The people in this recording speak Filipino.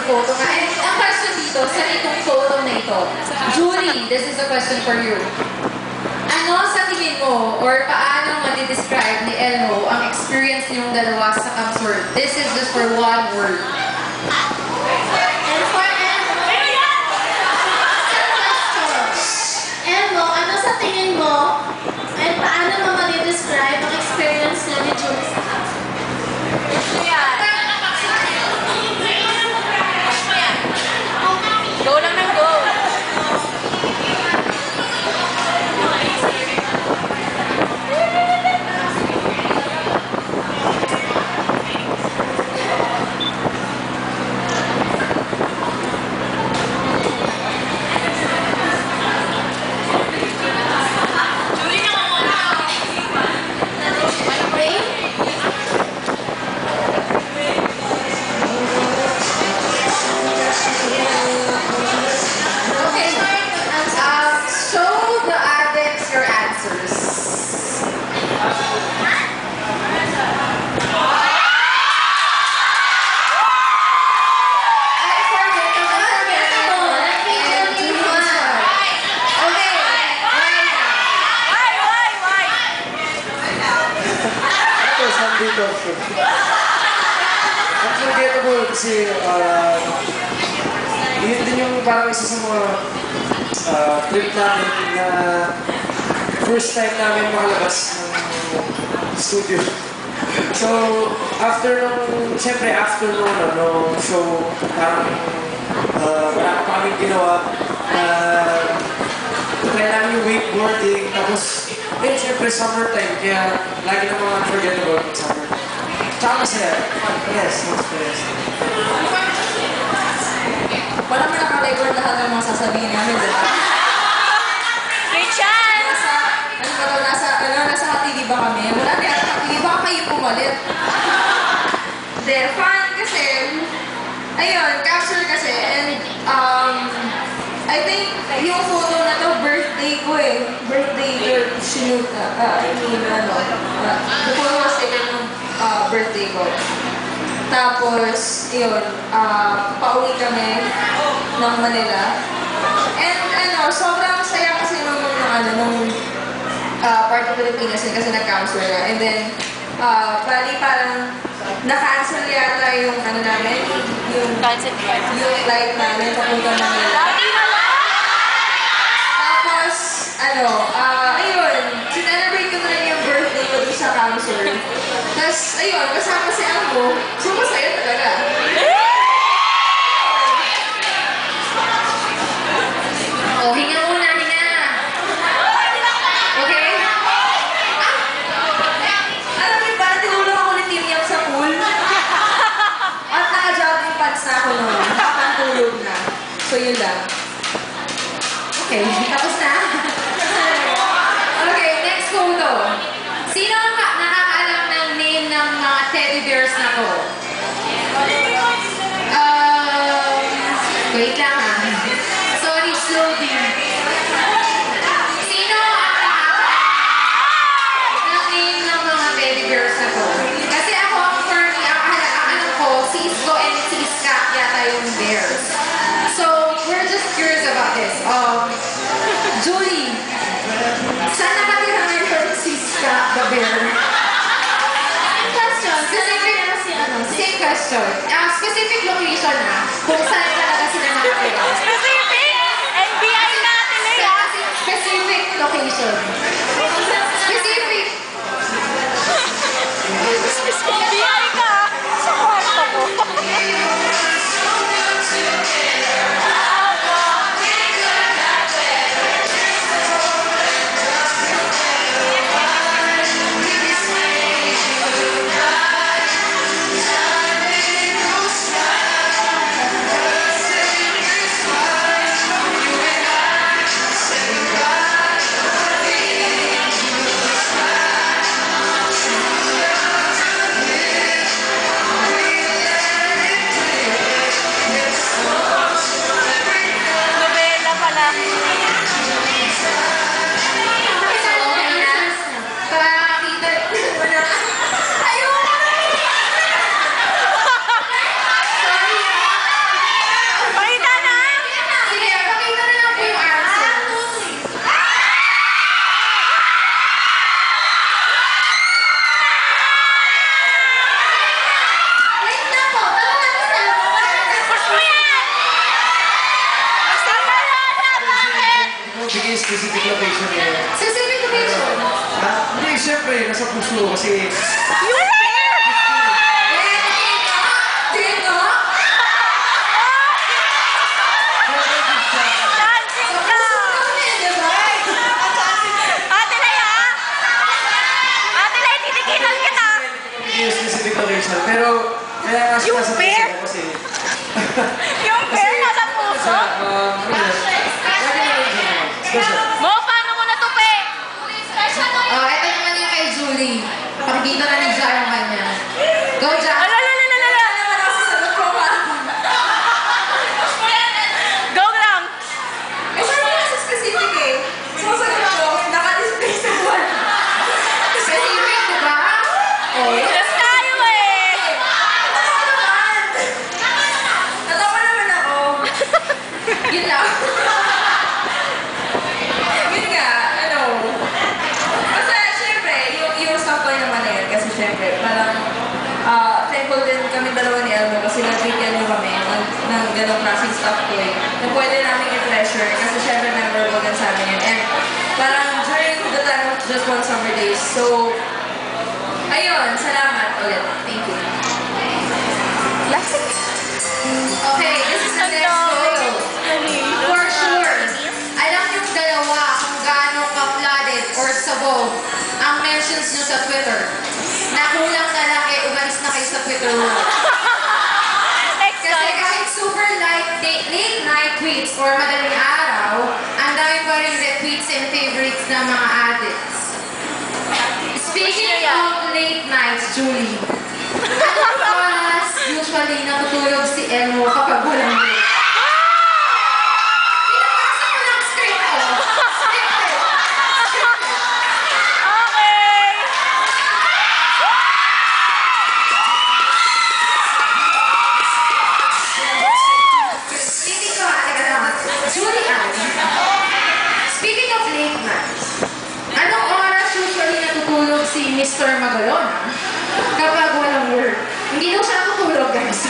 photo nga. And ang question dito, sa itong photo na ito, Julie, this is a question for you. Ano sa tingin mo, or paano madi-describe ni Elmo ang experience niyong dalawa sa Camps World? This is just for one word. And for Elmo, ano sa tingin mo, and paano mo madi-describe ang experience niya ni Julie sa Camps World? Go lang ng go! Unforgettable kasi yun din yung parang isa sa mga trip namin na first time namin makalabas ng studio. So, siyempre after nung show, parang wala pa kaming ginawa. Try namin yung wakeboarding, tapos siyempre summertime, kaya lagi na mga unforgettable pag summer. Tsaka masaya. Yes, mas yes. Wala mo naka-record lahat ng mga sasabihin namin, diba? May chance! Nasa Hatili ba kami? Wala na yata Hatili. Baka kayo pumalit. Hindi, fun kasi, ayun, capture kasi, and I think yung photo na to, birthday ko eh. Birthday girl, shoot, the photo was taken ng birthday ko. Tapos, yun, pauwi kami ng Manila. And sobrang saya kasi nung part of Pilipinas yun kasi nag-cancel na. And then, bali parang na-cancel yata yung namin, yung flight namin papunta Manila. Tapos, ayun, sinelebrate ko na rin yung birthday ko doon sa cancel. Tapos, ayun, kasama si Ambo, so masaya talaga. Oh, hinga muna, hinga. Okay? Alam mo, parang tinulong ako ni Team Yap sa pool. At naka-jogging pants na ako noon. Nakapantulog na. So, yun lang. Okay, tapos na. Okay, next photo. Sino ang nakakaalam ng name ng mga teddy bears na to? Wait lang ha. Sorry, slowly. Sino ang nakakaalam ng name ng mga teddy bears na to? Kasi ako, for me, ang ko, si Isko and si Iska yata yung bears. So, we're just curious about this. Julie, saan nakatira ngayon si Iska the bear? Same question. Specific location na. Kung saan talaga sila nakatira. Specific? NBI natin eh ah! Specific location. Specific. NBI ka sa kwarto ko. magiging specific location niya. Specific location. Hindi, syempre, nasa puso kasi... Yung bear! Dito? Dancing ka! Ate Lay, ha? Ate Lay, titigilan kita! Magiging specific location. Pero, kaya nga siya Yung nasa bear? puso ko kasi... Yung bear nasa puso? Mo, paano mo natupi? Oh, ito naman yung kay Julie. Pakikita na ni Ja yung kanya. Go, Ja! Alalalala! Go lang! Eh, sabi ko kasi specific eh. Sumasagot ko, naka-display sa wall. Specific, di ba? Oh, Yes tayo eh! natawa naman ako. Yun lang. Yun nga, ano. Basta, syempre, yung stop ko naman na yun. Kasi syempre, parang thankful din kami dalawa ni Elmo kasi nag-weekend nyo kami ng ganong klaseng stop ko eh. Na pwede namin i-treasure kasi syempre memorable din sa amin yun. And parang during the time of just one summer days. So, ayun, salamat ulit. Thank you. Okay, this is the next photo. For sure, alam yung dalawa kung gaano ka-flooded or sabog ang mentions nyo sa Twitter. Nakulang na lang eh, umalis na kayo sa Twitter world. Kasi kahit super late night tweets or madaling araw, ang dami pa rin retweets and favorites ng mga addicts. Speaking of late nights, Julie, anong oras usually natutulog si Elmo kapag walang break? Pinapasa ko lang script ko. Scripted. Okay! Hindi ko halika naman. Julie Ann, speaking of late nights, anong oras usually natutulog si Mr. Magalona kapag walang work? Hindi daw siya natutulog, guys.